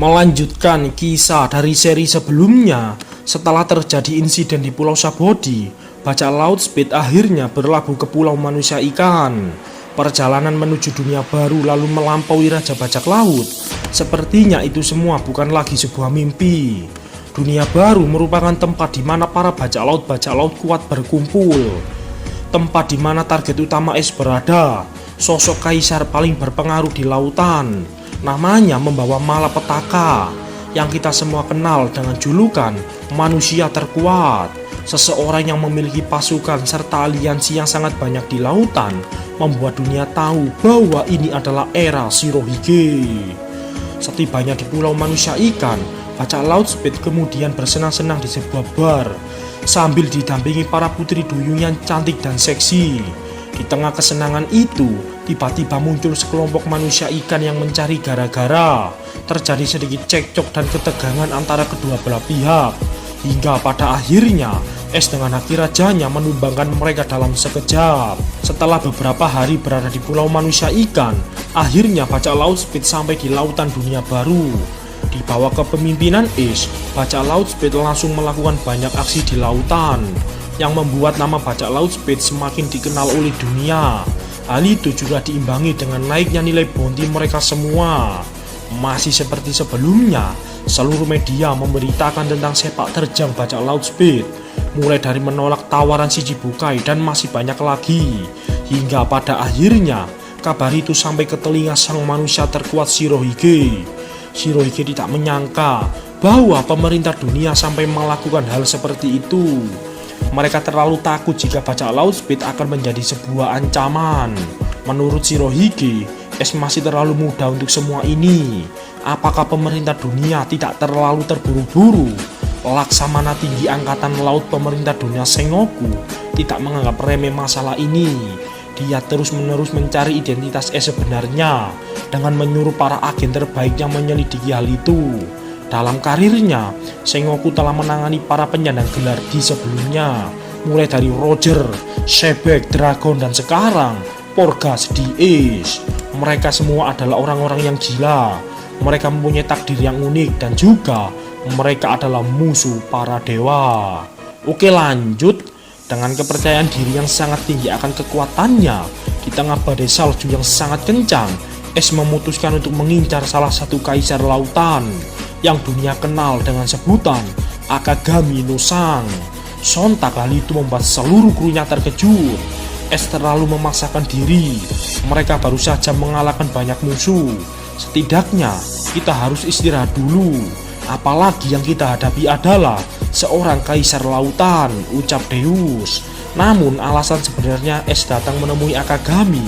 Melanjutkan kisah dari seri sebelumnya, setelah terjadi insiden di Pulau Sabodi, bajak laut Speed akhirnya berlabuh ke Pulau Manusia Ikan. Perjalanan menuju dunia baru lalu melampaui Raja Bajak Laut. Sepertinya itu semua bukan lagi sebuah mimpi. Dunia baru merupakan tempat di mana para bajak laut kuat berkumpul. Tempat di mana target utama Ace berada, sosok kaisar paling berpengaruh di lautan. Namanya membawa malapetaka yang kita semua kenal dengan julukan manusia terkuat. Seseorang yang memiliki pasukan serta aliansi yang sangat banyak di lautan membuat dunia tahu bahwa ini adalah era Shirohige. Setibanya di Pulau Manusia Ikan, bajak laut Speed kemudian bersenang-senang di sebuah bar sambil didampingi para putri duyung yang cantik dan seksi. Di tengah kesenangan itu, tiba-tiba muncul sekelompok manusia ikan yang mencari gara-gara. Terjadi sedikit cekcok dan ketegangan antara kedua belah pihak, hingga pada akhirnya Ace dengan haki rajanya menumbangkan mereka dalam sekejap. Setelah beberapa hari berada di Pulau Manusia Ikan, akhirnya bajak laut Speed sampai di lautan dunia baru. Di bawah kepemimpinan Ace, bajak laut Speed langsung melakukan banyak aksi di lautan yang membuat nama bajak laut Speed semakin dikenal oleh dunia. Hal itu juga diimbangi dengan naiknya nilai bounty mereka semua. Masih seperti sebelumnya, seluruh media memberitakan tentang sepak terjang bajak laut Speed, mulai dari menolak tawaran Shichibukai dan masih banyak lagi, hingga pada akhirnya kabar itu sampai ke telinga sang manusia terkuat Shirohige. Shirohige tidak menyangka bahwa pemerintah dunia sampai melakukan hal seperti itu. Mereka terlalu takut jika bajak laut Speed akan menjadi sebuah ancaman. Menurut Shirohige, Ace masih terlalu muda untuk semua ini. Apakah pemerintah dunia tidak terlalu terburu-buru? Laksamana tinggi angkatan laut pemerintah dunia Sengoku tidak menganggap remeh masalah ini. Dia terus-menerus mencari identitas Ace sebenarnya dengan menyuruh para agen terbaiknya menyelidiki hal itu. Dalam karirnya, Sengoku telah menangani para penyandang gelar di sebelumnya, mulai dari Roger, Shebek, Dragon, dan sekarang Porgas di Ace. Mereka semua adalah orang-orang yang gila. Mereka mempunyai takdir yang unik dan juga mereka adalah musuh para dewa. Oke, lanjut. Dengan kepercayaan diri yang sangat tinggi akan kekuatannya, di tengah badai salju yang sangat kencang, Ace memutuskan untuk mengincar salah satu kaisar lautan yang dunia kenal dengan sebutan Akagami no Sang. Sontak hal itu membuat seluruh krunya terkejut. Ace terlalu memaksakan diri. Mereka baru saja mengalahkan banyak musuh. Setidaknya kita harus istirahat dulu. Apalagi yang kita hadapi adalah seorang kaisar lautan, ucap Deus. Namun alasan sebenarnya Ace datang menemui Akagami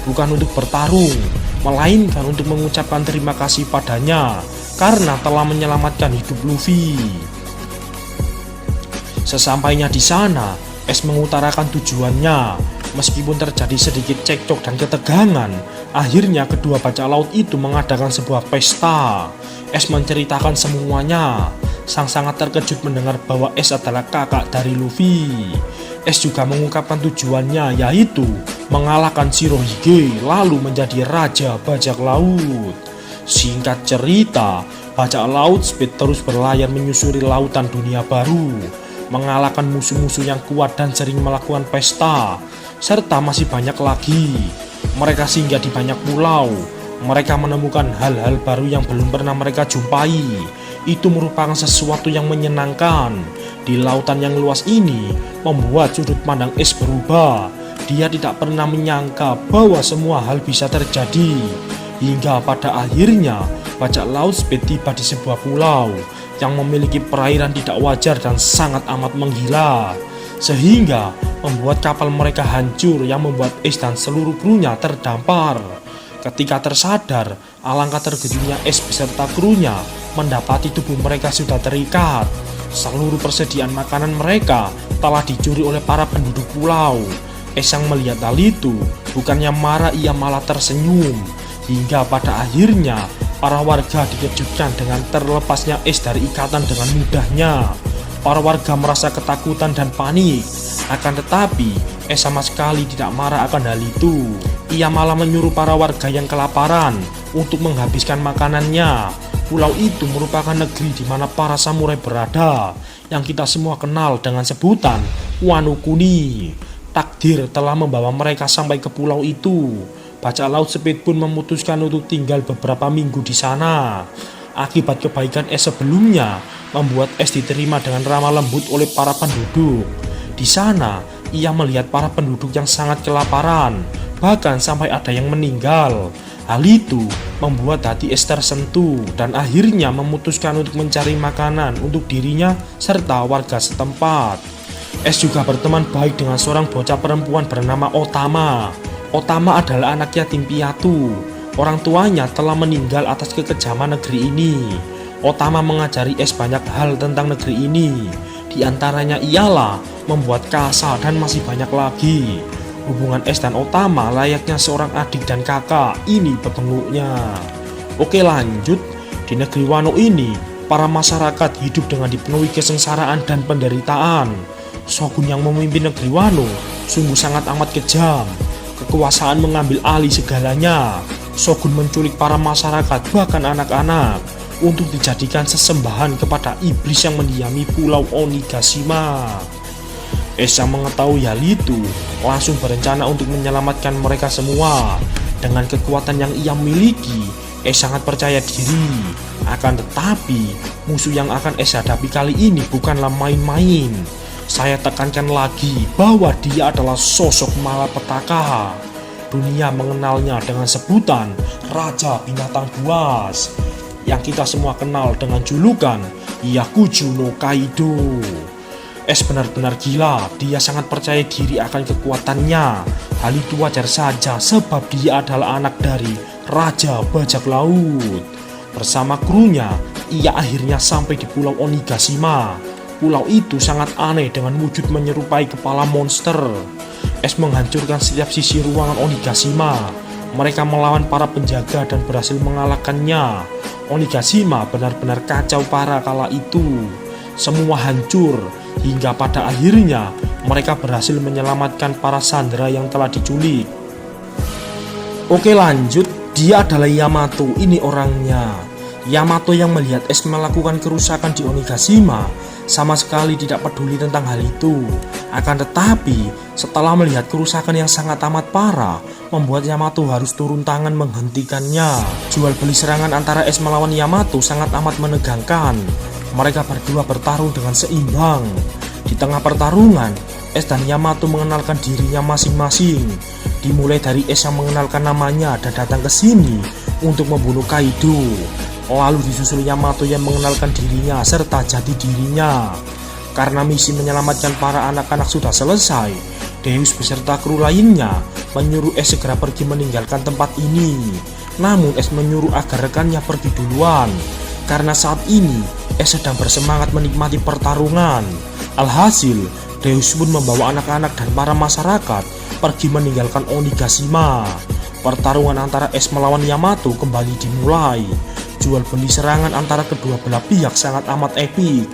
bukan untuk bertarung, melainkan untuk mengucapkan terima kasih padanya karena telah menyelamatkan hidup Luffy. Sesampainya di sana, Ace mengutarakan tujuannya. Meskipun terjadi sedikit cekcok dan ketegangan, akhirnya kedua bajak laut itu mengadakan sebuah pesta. Ace menceritakan semuanya. Sang sangat terkejut mendengar bahwa Ace adalah kakak dari Luffy. Ace juga mengungkapkan tujuannya, yaitu mengalahkan Shirohige lalu menjadi raja bajak laut. Singkat cerita, bajak laut Speed terus berlayar menyusuri lautan dunia baru, mengalahkan musuh-musuh yang kuat dan sering melakukan pesta, serta masih banyak lagi. Mereka singgah di banyak pulau. Mereka menemukan hal-hal baru yang belum pernah mereka jumpai. Itu merupakan sesuatu yang menyenangkan. Di lautan yang luas ini membuat sudut pandang Es berubah. Dia tidak pernah menyangka bahwa semua hal bisa terjadi. Hingga pada akhirnya bajak laut Speed tiba di sebuah pulau yang memiliki perairan tidak wajar dan sangat amat menggila, sehingga membuat kapal mereka hancur yang membuat Es dan seluruh krunya terdampar. Ketika tersadar, alangkah terkejutnya Es beserta krunya mendapati tubuh mereka sudah terikat. Seluruh persediaan makanan mereka telah dicuri oleh para penduduk pulau. Es yang melihat hal itu bukannya marah, ia malah tersenyum. Hingga pada akhirnya para warga dikejutkan dengan terlepasnya Es dari ikatan dengan mudahnya. Para warga merasa ketakutan dan panik. Akan tetapi Es sama sekali tidak marah akan hal itu. Ia malah menyuruh para warga yang kelaparan untuk menghabiskan makanannya. Pulau itu merupakan negeri di mana para samurai berada, yang kita semua kenal dengan sebutan Wano Kuni. Takdir telah membawa mereka sampai ke pulau itu. Bajak laut Speed pun memutuskan untuk tinggal beberapa minggu di sana. Akibat kebaikan Es sebelumnya, membuat Es diterima dengan ramah lembut oleh para penduduk. Di sana, ia melihat para penduduk yang sangat kelaparan, bahkan sampai ada yang meninggal. Hal itu membuat hati Es tersentuh dan akhirnya memutuskan untuk mencari makanan untuk dirinya serta warga setempat. Es juga berteman baik dengan seorang bocah perempuan bernama Otama. Otama adalah anak yatim piatu. Orang tuanya telah meninggal atas kekejaman negeri ini. Otama mengajari Es banyak hal tentang negeri ini. Di antaranya ialah membuat kasa dan masih banyak lagi. Hubungan Es dan Otama layaknya seorang adik dan kakak, ini petunjuknya. Oke lanjut, di negeri Wano ini, para masyarakat hidup dengan dipenuhi kesengsaraan dan penderitaan. Shogun yang memimpin negeri Wano sungguh sangat amat kejam. Kekuasaan mengambil alih segalanya. Shogun menculik para masyarakat bahkan anak-anak untuk dijadikan sesembahan kepada iblis yang mendiami pulau Onigashima. Es yang mengetahui hal itu langsung berencana untuk menyelamatkan mereka semua. Dengan kekuatan yang ia miliki, Es sangat percaya diri. Akan tetapi, musuh yang akan Es hadapi kali ini bukanlah main-main. Saya tekankan lagi bahwa dia adalah sosok malapetaka. Dunia mengenalnya dengan sebutan Raja Binatang Buas, yang kita semua kenal dengan julukan Hyakuju no Kaido. Es benar-benar gila, dia sangat percaya diri akan kekuatannya. Hal itu wajar saja sebab dia adalah anak dari Raja Bajak Laut. Bersama krunya, ia akhirnya sampai di pulau Onigashima. Pulau itu sangat aneh dengan wujud menyerupai kepala monster. Es menghancurkan setiap sisi ruangan Onigashima. Mereka melawan para penjaga dan berhasil mengalahkannya. Onigashima benar-benar kacau parah kala itu. Semua hancur, hingga pada akhirnya mereka berhasil menyelamatkan para sandera yang telah diculik. Oke lanjut, dia adalah Yamato, ini orangnya. Yamato yang melihat Es melakukan kerusakan di Onigashima sama sekali tidak peduli tentang hal itu. Akan tetapi, setelah melihat kerusakan yang sangat amat parah, membuat Yamato harus turun tangan menghentikannya. Jual beli serangan antara Es melawan Yamato sangat amat menegangkan. Mereka berdua bertarung dengan seimbang. Di tengah pertarungan, Es dan Yamato mengenalkan dirinya masing-masing. Dimulai dari Es yang mengenalkan namanya dan datang ke sini untuk membunuh Kaido. Lalu disusul Yamato yang mengenalkan dirinya serta jati dirinya. Karena misi menyelamatkan para anak-anak sudah selesai, Deus beserta kru lainnya menyuruh Es segera pergi meninggalkan tempat ini. Namun Es menyuruh agar rekannya pergi duluan, karena saat ini Es sedang bersemangat menikmati pertarungan. Alhasil, Deus pun membawa anak-anak dan para masyarakat pergi meninggalkan Onigashima. Pertarungan antara Es melawan Yamato kembali dimulai. Jual beli serangan antara kedua belah pihak sangat amat epik.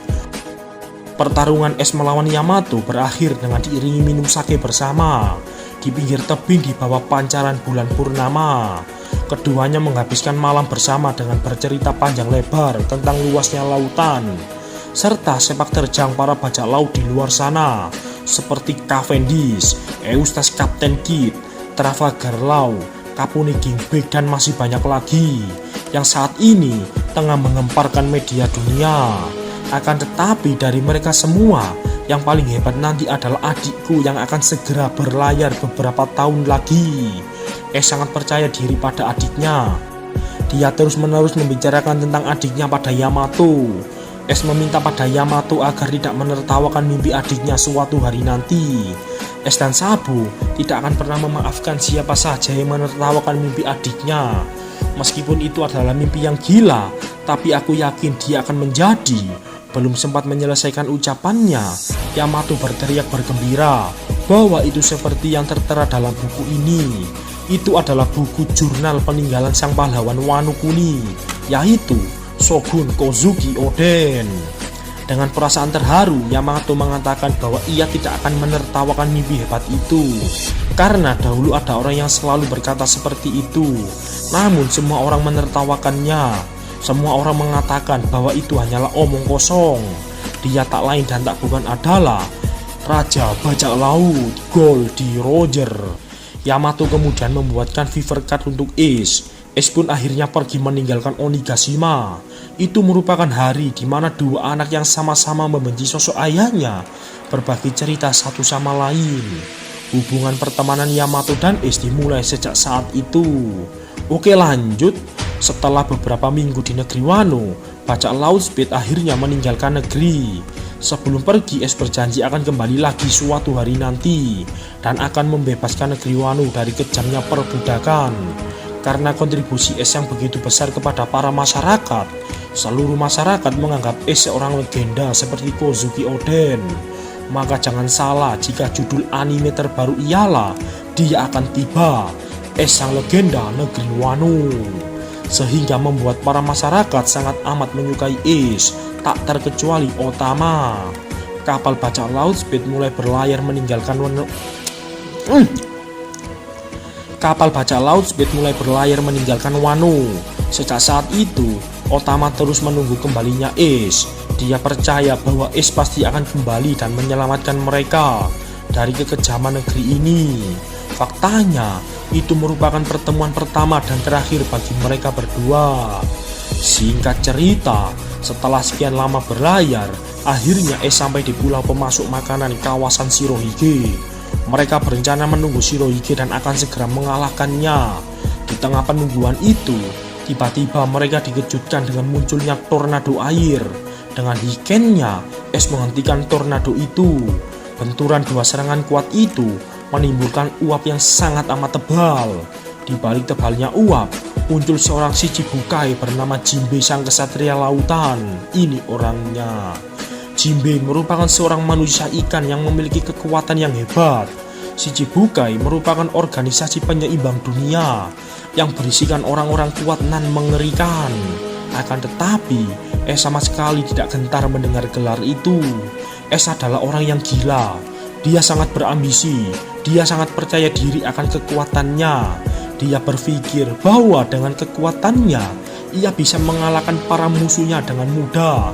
Pertarungan Es melawan Yamato berakhir dengan diiringi minum sake bersama di pinggir tebing di bawah pancaran bulan purnama. Keduanya menghabiskan malam bersama dengan bercerita panjang lebar tentang luasnya lautan serta sepak terjang para bajak laut di luar sana, seperti Cavendish, Eustace Captain Kidd, Trafalgar Law, Kapune Gingbek, dan masih banyak lagi yang saat ini tengah mengemparkan media dunia. Akan tetapi dari mereka semua, yang paling hebat nanti adalah adikku yang akan segera berlayar beberapa tahun lagi. Sangat percaya diri pada adiknya. Dia terus-menerus membicarakan tentang adiknya pada Yamato. Meminta pada Yamato agar tidak menertawakan mimpi adiknya suatu hari nanti. Dan Sabo tidak akan pernah memaafkan siapa saja yang menertawakan mimpi adiknya. Meskipun itu adalah mimpi yang gila, tapi aku yakin dia akan menjadi. Belum sempat menyelesaikan ucapannya, Yamato berteriak bergembira bahwa itu seperti yang tertera dalam buku ini. Itu adalah buku jurnal peninggalan sang pahlawan Wano Kuni, yaitu Shogun Kozuki Oden. Dengan perasaan terharu, Yamato mengatakan bahwa ia tidak akan menertawakan mimpi hebat itu, karena dahulu ada orang yang selalu berkata seperti itu. Namun semua orang menertawakannya. Semua orang mengatakan bahwa itu hanyalah omong kosong. Dia tak lain dan tak bukan adalah Raja Bajak Laut Goldie Roger. Yamato kemudian membuatkan fever card untuk Ace. Ace pun akhirnya pergi meninggalkan Onigashima. Itu merupakan hari di mana dua anak yang sama-sama membenci sosok ayahnya berbagi cerita satu sama lain. Hubungan pertemanan Yamato dan Ace dimulai sejak saat itu. Oke, lanjut. Setelah beberapa minggu di negeri Wano, Bajak Laut Speed akhirnya meninggalkan negeri. Sebelum pergi, Ace berjanji akan kembali lagi suatu hari nanti dan akan membebaskan negeri Wano dari kejamnya perbudakan. Karena kontribusi Ace yang begitu besar kepada para masyarakat, seluruh masyarakat menganggap Ace seorang legenda seperti Kozuki Oden. Maka jangan salah jika judul anime terbaru ialah Dia Akan Tiba, Ace Sang Legenda Negeri Wano. Sehingga membuat para masyarakat sangat amat menyukai Ace, tak terkecuali Otama. Kapal Bajak Laut Speed mulai berlayar meninggalkan Wano. Kapal Bajak Laut Speed mulai berlayar meninggalkan Wano. Sejak saat itu, Otama terus menunggu kembalinya Ace. Dia percaya bahwa Ace pasti akan kembali dan menyelamatkan mereka dari kekejaman negeri ini. Faktanya, itu merupakan pertemuan pertama dan terakhir bagi mereka berdua. Singkat cerita, setelah sekian lama berlayar, akhirnya Ace sampai di pulau pemasok makanan kawasan Shirohige. Mereka berencana menunggu Shirohige dan akan segera mengalahkannya. Di tengah penungguan itu, tiba-tiba mereka dikejutkan dengan munculnya tornado air. Dengan hikennya, Ace menghentikan tornado itu. Benturan dua serangan kuat itu menimbulkan uap yang sangat amat tebal. Di balik tebalnya uap, muncul seorang Shichibukai bernama Jinbe sang kesatria lautan. Ini orangnya. Jinbe merupakan seorang manusia ikan yang memiliki kekuatan yang hebat. Shichibukai merupakan organisasi penyeimbang dunia yang berisikan orang-orang kuat nan mengerikan. Akan tetapi, Ace sama sekali tidak gentar mendengar gelar itu. Ace adalah orang yang gila. Dia sangat berambisi. Dia sangat percaya diri akan kekuatannya. Dia berpikir bahwa dengan kekuatannya, ia bisa mengalahkan para musuhnya dengan mudah.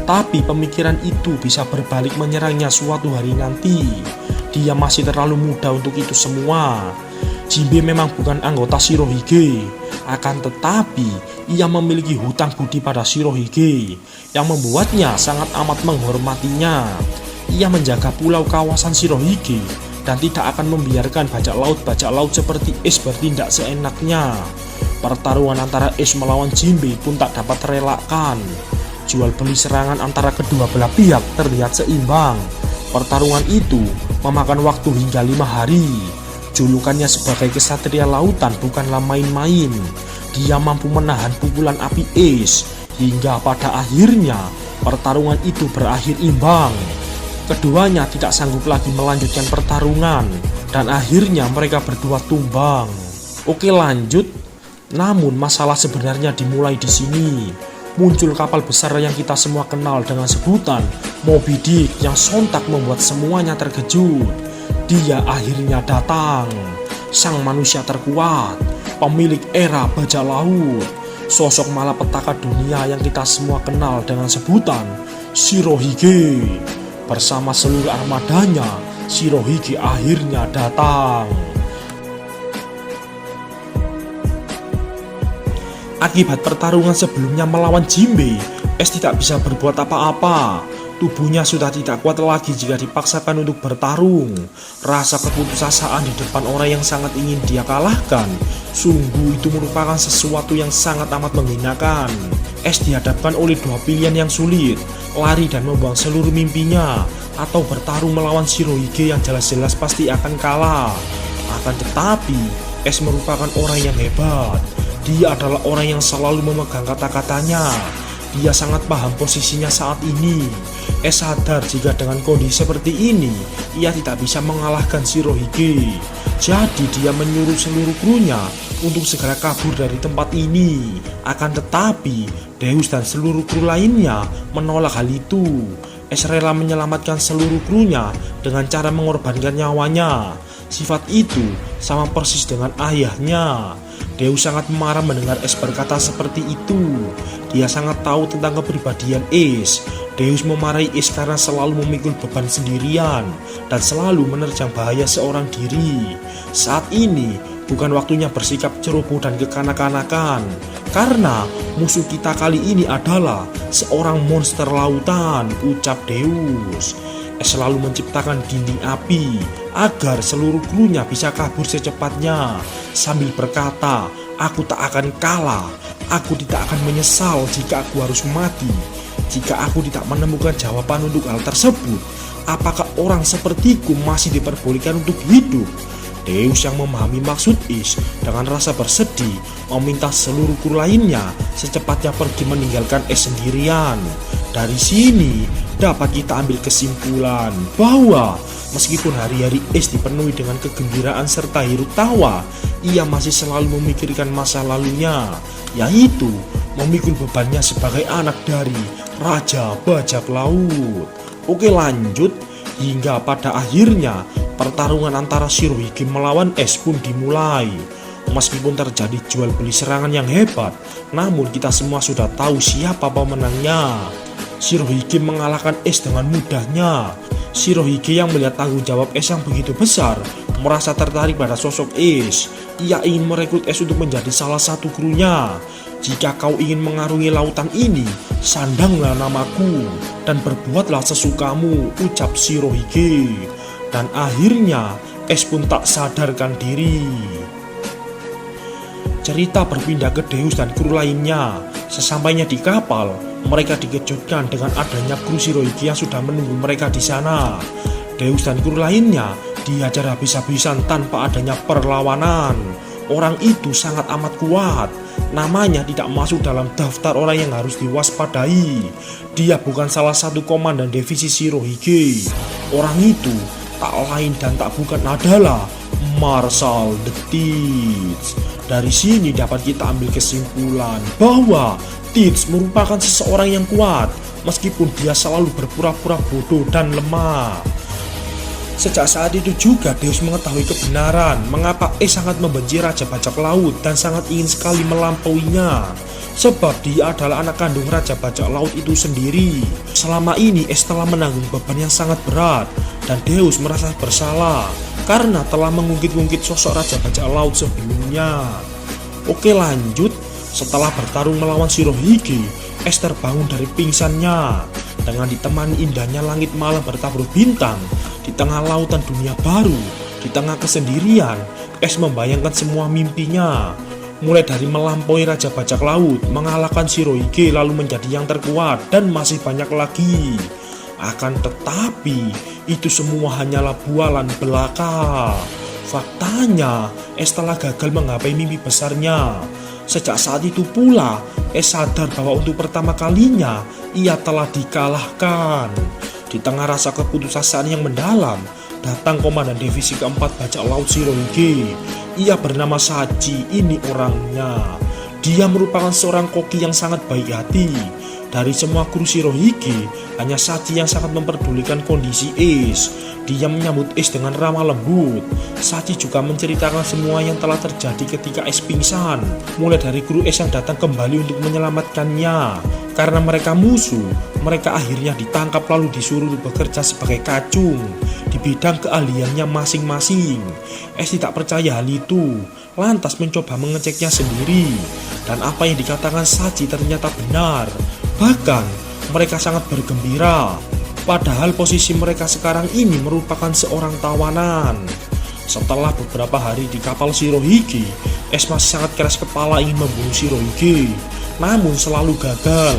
Tapi pemikiran itu bisa berbalik menyerangnya suatu hari nanti. Dia masih terlalu muda untuk itu semua. Jinbe memang bukan anggota Shirohige. Akan tetapi, ia memiliki hutang budi pada Shirohige yang membuatnya sangat amat menghormatinya. Ia menjaga pulau kawasan Shirohige dan tidak akan membiarkan bajak laut seperti Ace bertindak seenaknya. Pertarungan antara Ace melawan Jinbe pun tak dapat terelakkan. Jual beli serangan antara kedua belah pihak terlihat seimbang. Pertarungan itu memakan waktu hingga 5 hari. Julukannya sebagai kesatria lautan bukanlah main-main. Dia mampu menahan pukulan api Ace hingga pada akhirnya pertarungan itu berakhir imbang. Keduanya tidak sanggup lagi melanjutkan pertarungan dan akhirnya mereka berdua tumbang. Oke, lanjut. Namun masalah sebenarnya dimulai di sini. Muncul kapal besar yang kita semua kenal dengan sebutan Moby Dick yang sontak membuat semuanya terkejut. Dia akhirnya datang. Sang manusia terkuat, pemilik era bajak laut, sosok malapetaka dunia yang kita semua kenal dengan sebutan Shirohige. Bersama seluruh armadanya, Shirohige akhirnya datang. Akibat pertarungan sebelumnya melawan Jinbe, Es tidak bisa berbuat apa-apa. Tubuhnya sudah tidak kuat lagi jika dipaksakan untuk bertarung. Rasa keputusasaan di depan orang yang sangat ingin dia kalahkan, sungguh itu merupakan sesuatu yang sangat amat menghinakan. Es dihadapkan oleh dua pilihan yang sulit, lari dan membuang seluruh mimpinya, atau bertarung melawan Shirohige yang jelas-jelas pasti akan kalah. Akan tetapi, Es merupakan orang yang hebat. Dia adalah orang yang selalu memegang kata-katanya. Dia sangat paham posisinya saat ini. Es sadar jika dengan kondisi seperti ini, ia tidak bisa mengalahkan Shirohige. Jadi dia menyuruh seluruh krunya untuk segera kabur dari tempat ini. Akan tetapi, Deus dan seluruh kru lainnya menolak hal itu. Es rela menyelamatkan seluruh krunya dengan cara mengorbankan nyawanya. Sifat itu sama persis dengan ayahnya. Deus sangat marah mendengar Es berkata seperti itu. Dia sangat tahu tentang kepribadian Es. Deus memarahi Es karena selalu memikul beban sendirian dan selalu menerjang bahaya seorang diri. Saat ini bukan waktunya bersikap ceroboh dan kekanak-kanakan, karena musuh kita kali ini adalah seorang monster lautan, ucap Deus. Es selalu menciptakan dinding api agar seluruh krunya bisa kabur secepatnya sambil berkata, "Aku tak akan kalah. Aku tidak akan menyesal jika aku harus mati. Jika aku tidak menemukan jawaban untuk hal tersebut, apakah orang sepertiku masih diperbolehkan untuk hidup?" Deus yang memahami maksud Es dengan rasa bersedih meminta seluruh kru lainnya secepatnya pergi meninggalkan Es sendirian. Dari sini dapat kita ambil kesimpulan bahwa meskipun hari-hari Es dipenuhi dengan kegembiraan serta hiruk tawa, ia masih selalu memikirkan masa lalunya, yaitu memikul bebannya sebagai anak dari Raja Bajak Laut. Oke, lanjut. Hingga pada akhirnya pertarungan antara Shirohige melawan Es pun dimulai. Meskipun terjadi jual beli serangan yang hebat, namun kita semua sudah tahu siapa pemenangnya. Shirohige mengalahkan Es dengan mudahnya. Shirohige yang melihat tanggung jawab Es yang begitu besar merasa tertarik pada sosok Es. Ia ingin merekrut Es untuk menjadi salah satu krunya. "Jika kau ingin mengarungi lautan ini, sandanglah namaku dan berbuatlah sesukamu," ucap Shirohige. Dan akhirnya Es pun tak sadarkan diri. Cerita berpindah ke Deus dan kru lainnya. Sesampainya di kapal, mereka dikejutkan dengan adanya kru Shirohige yang sudah menunggu mereka di sana. Deus dan kru lainnya dihajar habis-habisan tanpa adanya perlawanan. Orang itu sangat amat kuat. Namanya tidak masuk dalam daftar orang yang harus diwaspadai. Dia bukan salah satu komandan divisi Shirohige. Orang itu tak lain dan tak bukan adalah Marshal the Teach. Dari sini dapat kita ambil kesimpulan bahwa Teach merupakan seseorang yang kuat, meskipun dia selalu berpura-pura bodoh dan lemah. Sejak saat itu juga Deus mengetahui kebenaran mengapa Es sangat membenci Raja Bajak Laut dan sangat ingin sekali melampauinya. Sebab dia adalah anak kandung Raja Bajak Laut itu sendiri. Selama ini Es telah menanggung beban yang sangat berat dan Deus merasa bersalah karena telah mengungkit-ungkit sosok Raja Bajak Laut sebelumnya. Oke, lanjut. Setelah bertarung melawan Shirohige, Es terbangun dari pingsannya. Dengan ditemani indahnya langit malam bertabur bintang, di tengah lautan dunia baru, di tengah kesendirian, Es membayangkan semua mimpinya. Mulai dari melampaui Raja Bajak Laut, mengalahkan Shirohige lalu menjadi yang terkuat, dan masih banyak lagi. Akan tetapi, itu semua hanyalah bualan belaka. Faktanya, Es telah gagal menggapai mimpi besarnya. Sejak saat itu pula, Es sadar bahwa untuk pertama kalinya ia telah dikalahkan. Di tengah rasa keputusasaan yang mendalam, datang komandan divisi keempat bajak laut Shirohige. Ia bernama Saji, ini orangnya. Dia merupakan seorang koki yang sangat baik hati. Dari semua kru Shirohige, hanya Saji yang sangat memperdulikan kondisi Es. Dia menyambut Es dengan ramah lembut. Saji juga menceritakan semua yang telah terjadi ketika Es pingsan, mulai dari kru Es yang datang kembali untuk menyelamatkannya. Karena mereka musuh, mereka akhirnya ditangkap lalu disuruh bekerja sebagai kacung di bidang keahliannya masing-masing. Es tidak percaya hal itu, lantas mencoba mengeceknya sendiri. Dan apa yang dikatakan Saji ternyata benar. Bahkan mereka sangat bergembira, padahal posisi mereka sekarang ini merupakan seorang tawanan. Setelah beberapa hari di kapal Shirohige, Ace masih sangat keras kepala ingin membunuh Shirohige, namun selalu gagal.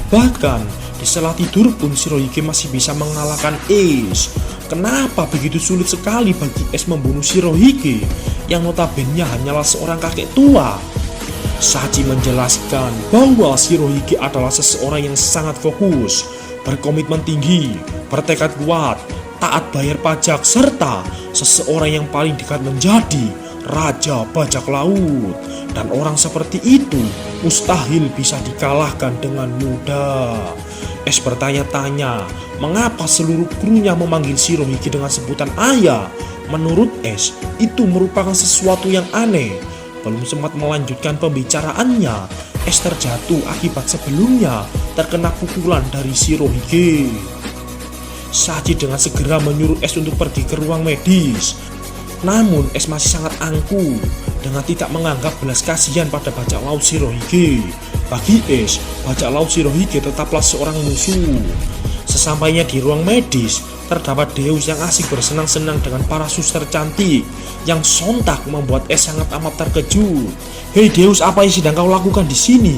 Bahkan di sela tidur pun Shirohige masih bisa mengalahkan Ace. Kenapa begitu sulit sekali bagi Ace membunuh Shirohige yang notabene hanyalah seorang kakek tua? Saji menjelaskan bahwa Shirohige adalah seseorang yang sangat fokus, berkomitmen tinggi, bertekad kuat, taat bayar pajak, serta seseorang yang paling dekat menjadi raja bajak laut. Dan orang seperti itu mustahil bisa dikalahkan dengan mudah. Ace bertanya-tanya mengapa seluruh krunya memanggil Shirohige dengan sebutan ayah. Menurut Ace, itu merupakan sesuatu yang aneh. Belum sempat melanjutkan pembicaraannya, Ace terjatuh akibat sebelumnya terkena pukulan dari Shirohige. Saji dengan segera menyuruh Ace untuk pergi ke ruang medis. Namun Ace masih sangat angkuh dengan tidak menganggap belas kasihan pada bajak laut Shirohige. Bagi Ace, bajak laut Shirohige tetaplah seorang musuh. Sesampainya di ruang medis, terdapat Deus yang asik bersenang-senang dengan para suster cantik yang sontak membuat Ace sangat amat terkejut. "Hei Deus, apa yang sedang kau lakukan di sini?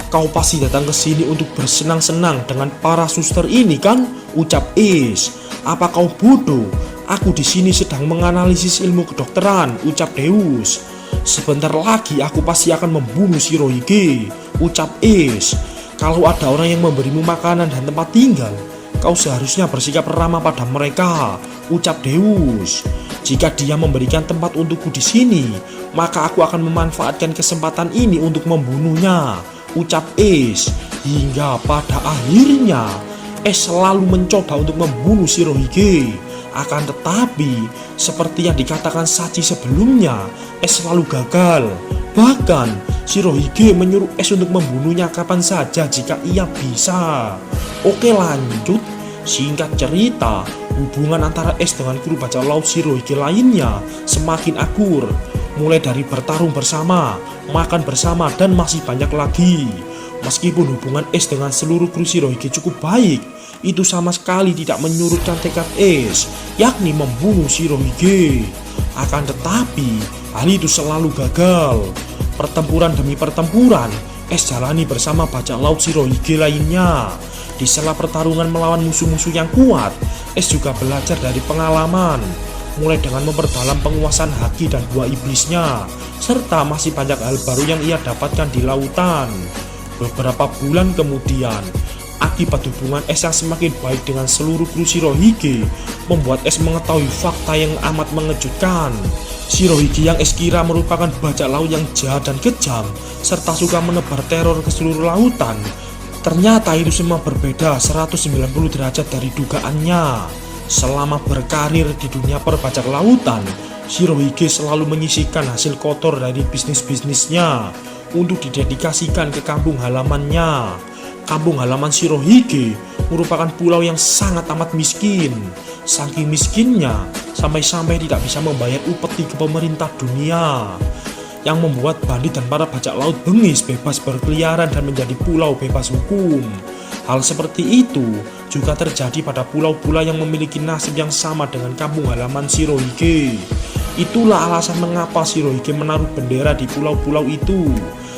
Kau pasti datang ke sini untuk bersenang-senang dengan para suster ini kan?" ucap Ace. "Apa kau bodoh? Aku di sini sedang menganalisis ilmu kedokteran," ucap Deus. "Sebentar lagi aku pasti akan membunuh Shirohige," ucap Ace. "Kalau ada orang yang memberimu makanan dan tempat tinggal, kau seharusnya bersikap ramah pada mereka," ucap Deus. "Jika dia memberikan tempat untukku di sini, maka aku akan memanfaatkan kesempatan ini untuk membunuhnya," ucap Ace. Hingga pada akhirnya Ace selalu mencoba untuk membunuh Shirohige. Akan tetapi, seperti yang dikatakan Saji sebelumnya, Ace selalu gagal. Bahkan, Shirohige menyuruh Ace untuk membunuhnya kapan saja jika ia bisa. Oke, lanjut. Singkat cerita, hubungan antara Ace dengan kru bajak laut Shirohige lainnya semakin akur. Mulai dari bertarung bersama, makan bersama, dan masih banyak lagi. Meskipun hubungan Ace dengan seluruh kru Shirohige cukup baik, itu sama sekali tidak menyurutkan tekad Ace, yakni membunuh Shirohige. Akan tetapi, hal itu selalu gagal. Pertempuran demi pertempuran, Ace jalani bersama bajak laut Shirohige lainnya. Di sela pertarungan melawan musuh-musuh yang kuat, Ace juga belajar dari pengalaman, mulai dengan memperdalam penguasaan haki dan buah iblisnya, serta masih banyak hal baru yang ia dapatkan di lautan. Beberapa bulan kemudian, akibat hubungan Ace yang semakin baik dengan seluruh kru Shirohige, membuat Ace mengetahui fakta yang amat mengejutkan. Shirohige yang Ace kira merupakan bajak laut yang jahat dan kejam, serta suka menebar teror ke seluruh lautan, ternyata itu semua berbeda 190 derajat dari dugaannya. Selama berkarir di dunia perbajak lautan, Shirohige selalu menyisihkan hasil kotor dari bisnis-bisnisnya untuk didedikasikan ke kampung halamannya. Kampung halaman Shirohige merupakan pulau yang sangat amat miskin. Saking miskinnya, sampai-sampai tidak bisa membayar upeti ke pemerintah dunia, yang membuat bandit dan para bajak laut bengis bebas berkeliaran dan menjadi pulau bebas hukum. Hal seperti itu juga terjadi pada pulau-pulau yang memiliki nasib yang sama dengan kampung halaman Shirohige. Itulah alasan mengapa Shirohige menaruh bendera di pulau-pulau itu,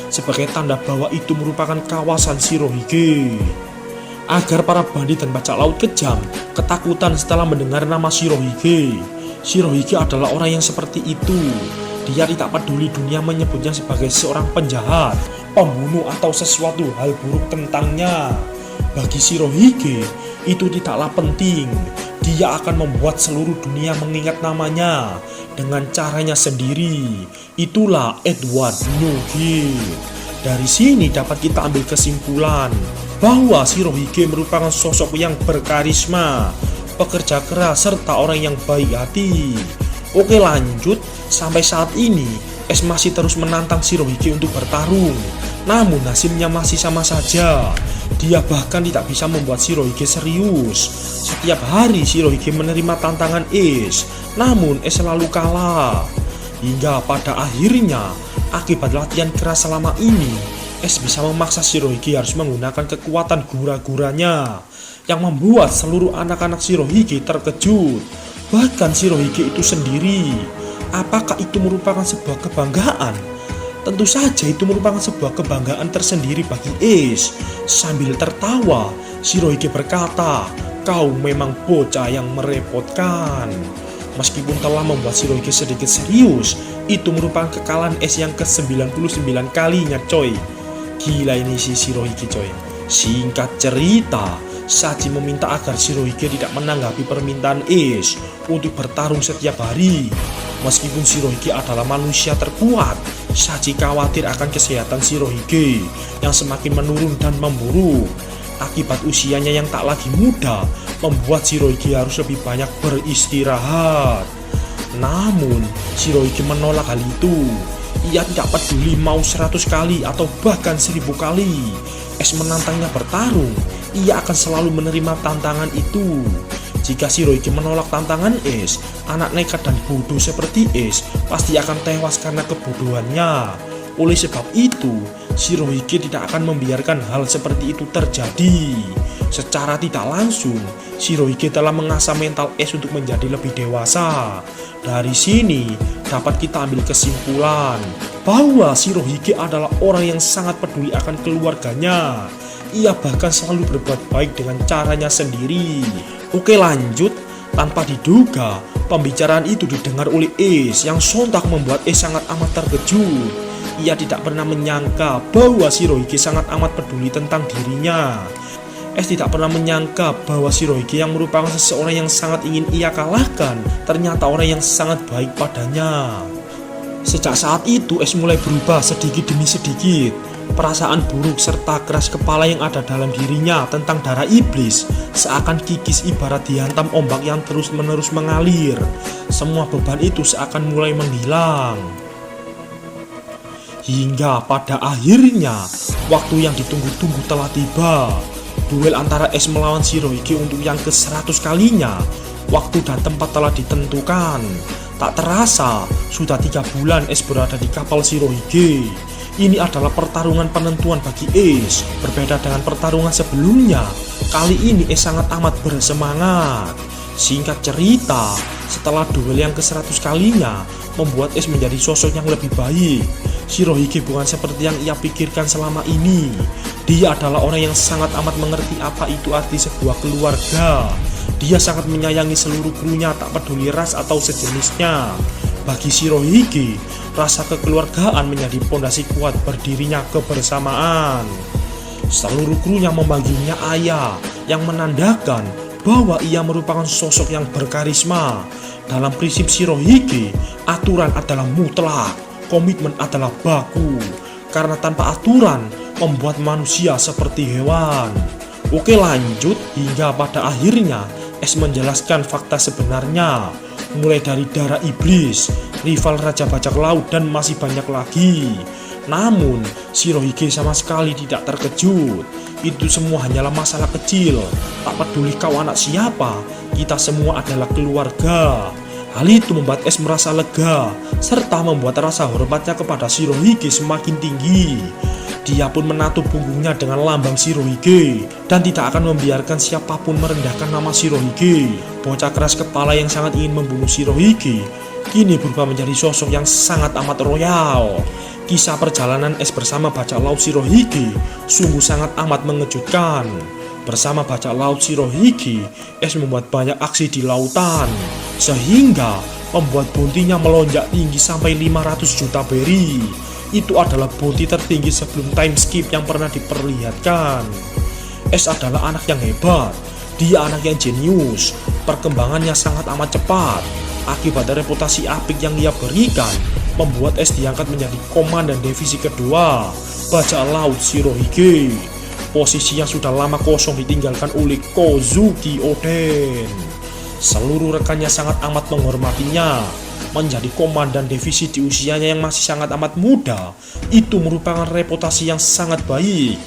sebagai tanda bahwa itu merupakan kawasan Shirohige. Agar para bandit dan bajak laut kejam ketakutan setelah mendengar nama Shirohige. Shirohige adalah orang yang seperti itu. Dia tidak peduli dunia menyebutnya sebagai seorang penjahat, pembunuh, atau sesuatu hal buruk tentangnya. Bagi Shirohige, itu tidaklah penting. Dia akan membuat seluruh dunia mengingat namanya dengan caranya sendiri. Itulah Edward Nugget. Dari sini dapat kita ambil kesimpulan bahwa Shirohige merupakan sosok yang berkarisma, pekerja keras, serta orang yang baik hati. Oke, lanjut. Sampai saat ini Ace masih terus menantang Shirohige untuk bertarung, namun hasilnya masih sama saja. Dia bahkan tidak bisa membuat Shirohige serius. Setiap hari Shirohige menerima tantangan Ace, namun Ace selalu kalah. Hingga pada akhirnya, akibat latihan keras selama ini, Es bisa memaksa Shirohige harus menggunakan kekuatan gura-guranya yang membuat seluruh anak-anak Shirohige terkejut. Bahkan Shirohige itu sendiri. Apakah itu merupakan sebuah kebanggaan? Tentu saja itu merupakan sebuah kebanggaan tersendiri bagi Ace. Sambil tertawa, Shirohige berkata, "Kau memang bocah yang merepotkan." Meskipun telah membuat Shirohige sedikit serius, itu merupakan kekalahan Ace yang ke-99 kalinya coy. Gila ini si Shirohige coy. Singkat cerita, Saji meminta agar Shirohige tidak menanggapi permintaan Ace untuk bertarung setiap hari. Meskipun Shirohige adalah manusia terkuat, Saji khawatir akan kesehatan Shirohige yang semakin menurun dan memburuk. Akibat usianya yang tak lagi muda, membuat Shirohige harus lebih banyak beristirahat. Namun, Shirohige menolak hal itu. Ia tidak peduli mau 100 kali atau bahkan 1000 kali Ace menantangnya bertarung, ia akan selalu menerima tantangan itu. Jika Shirohige menolak tantangan Ace, anak nekat dan bodoh seperti Ace pasti akan tewas karena kebodohannya. Oleh sebab itu, Shirohige tidak akan membiarkan hal seperti itu terjadi. Secara tidak langsung, Shirohige telah mengasah mental Ace untuk menjadi lebih dewasa. Dari sini, dapat kita ambil kesimpulan bahwa Shirohige adalah orang yang sangat peduli akan keluarganya. Ia bahkan selalu berbuat baik dengan caranya sendiri. Oke lanjut, tanpa diduga, pembicaraan itu didengar oleh Ace yang sontak membuat Ace sangat amat terkejut. Ia tidak pernah menyangka bahwa Shirohige sangat amat peduli tentang dirinya. Ace tidak pernah menyangka bahwa Shirohige yang merupakan seseorang yang sangat ingin ia kalahkan, ternyata orang yang sangat baik padanya. Sejak saat itu Ace mulai berubah sedikit demi sedikit. Perasaan buruk serta keras kepala yang ada dalam dirinya tentang darah iblis seakan kikis ibarat dihantam ombak yang terus-menerus mengalir. Semua beban itu seakan mulai menghilang. Hingga pada akhirnya, waktu yang ditunggu-tunggu telah tiba. Duel antara Ace melawan Shirohige untuk yang ke-100 kalinya. Waktu dan tempat telah ditentukan. Tak terasa, sudah 3 bulan Ace berada di kapal Shirohige. Ini adalah pertarungan penentuan bagi Ace. Berbeda dengan pertarungan sebelumnya, kali ini Ace sangat amat bersemangat. Singkat cerita, setelah duel yang ke-100 kalinya, membuat Ace menjadi sosok yang lebih baik. Shirohige bukan seperti yang ia pikirkan selama ini. Dia adalah orang yang sangat amat mengerti apa itu arti sebuah keluarga. Dia sangat menyayangi seluruh krunya, tak peduli ras atau sejenisnya. Bagi Shirohige, rasa kekeluargaan menjadi pondasi kuat berdirinya kebersamaan. Seluruh krunya memanggilnya ayah, yang menandakan bahwa ia merupakan sosok yang berkarisma. Dalam prinsip Shirohige, aturan adalah mutlak, komitmen adalah baku. Karena tanpa aturan, membuat manusia seperti hewan. Oke lanjut, hingga pada akhirnya Ace menjelaskan fakta sebenarnya. Mulai dari darah iblis, rival Raja Bajak Laut, dan masih banyak lagi. Namun, Shirohige sama sekali tidak terkejut. Itu semua hanyalah masalah kecil. Tak peduli kau anak siapa, kita semua adalah keluarga. Hal itu membuat Ace merasa lega, serta membuat rasa hormatnya kepada Shirohige semakin tinggi. Dia pun menato punggungnya dengan lambang Shirohige dan tidak akan membiarkan siapapun merendahkan nama Shirohige. Bocah keras kepala yang sangat ingin membunuh Shirohige kini berubah menjadi sosok yang sangat amat royal. Kisah perjalanan Ace bersama bajak laut Shirohige sungguh sangat amat mengejutkan. Bersama bajak laut Shirohige, Ace membuat banyak aksi di lautan, sehingga membuat bounty-nya melonjak tinggi sampai 500 juta berry. Itu adalah bounty tertinggi sebelum time skip yang pernah diperlihatkan. Ace adalah anak yang hebat. Dia anak yang jenius. Perkembangannya sangat amat cepat. Akibat reputasi apik yang ia berikan, membuat Ace diangkat menjadi komandan divisi kedua bajak laut Shirohige. Posisi yang sudah lama kosong ditinggalkan oleh Kozuki Oden. Seluruh rekannya sangat amat menghormatinya. Menjadi komandan divisi di usianya yang masih sangat amat muda, itu merupakan reputasi yang sangat baik.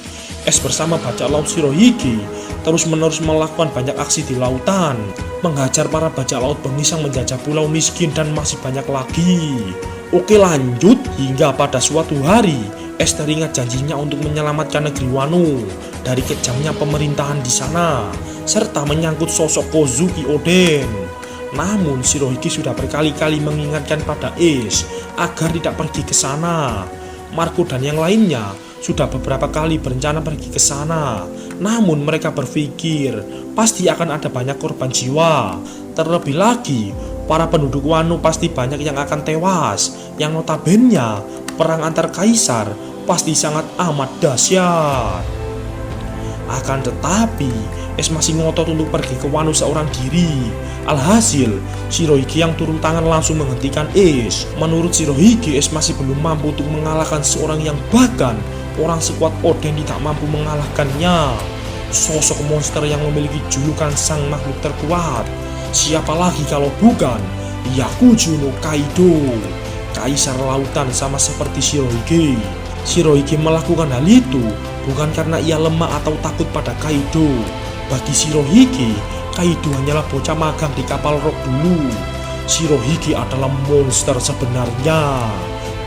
Ace bersama bajak laut Shirohige terus-menerus melakukan banyak aksi di lautan, menghajar para bajak laut bengis yang menjajah pulau miskin, dan masih banyak lagi. Oke lanjut, hingga pada suatu hari Es teringat janjinya untuk menyelamatkan negeri Wano dari kejamnya pemerintahan di sana, serta menyangkut sosok Kozuki Oden. Namun Shirohige sudah berkali-kali mengingatkan pada Ace agar tidak pergi ke sana. Marco dan yang lainnya sudah beberapa kali berencana pergi ke sana, namun mereka berpikir pasti akan ada banyak korban jiwa. Terlebih lagi, para penduduk Wano pasti banyak yang akan tewas, yang notabene perang antar kaisar pasti sangat amat dahsyat. Akan tetapi, Ace masih ngotot untuk pergi ke Wano seorang diri. Alhasil, Shirohige yang turun tangan langsung menghentikan Ace. Menurut Shirohige, Ace masih belum mampu untuk mengalahkan seorang yang bahkan orang sekuat Oden tidak mampu mengalahkannya. Sosok monster yang memiliki julukan sang makhluk terkuat. Siapa lagi kalau bukan Yakujo no Kaido, kaisar lautan sama seperti Shirohige. Shirohige melakukan hal itu bukan karena ia lemah atau takut pada Kaido. Bagi Shirohige, Kaido hanyalah bocah magang di kapal rock dulu. Shirohige adalah monster sebenarnya.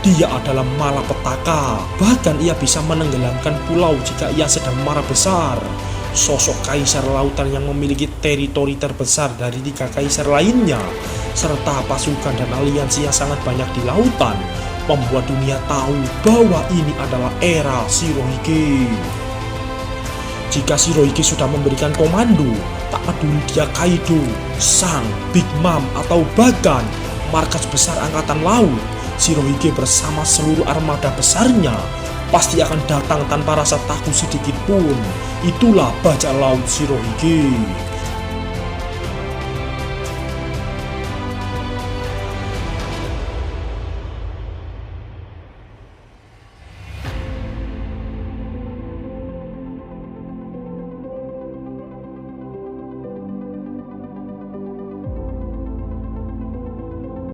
Dia adalah malapetaka. Bahkan ia bisa menenggelamkan pulau jika ia sedang marah besar. Sosok kaisar lautan yang memiliki teritori terbesar dari 3 kaisar lainnya, serta pasukan dan aliansi yang sangat banyak di lautan, membuat dunia tahu bahwa ini adalah era Shirohige. Jika Shirohige sudah memberikan komando, tak peduli dia Kaido, Sang, Big Mom, atau bahkan markas besar angkatan laut, Shirohige bersama seluruh armada besarnya pasti akan datang tanpa rasa takut sedikit pun. Itulah bajak laut Shirohige.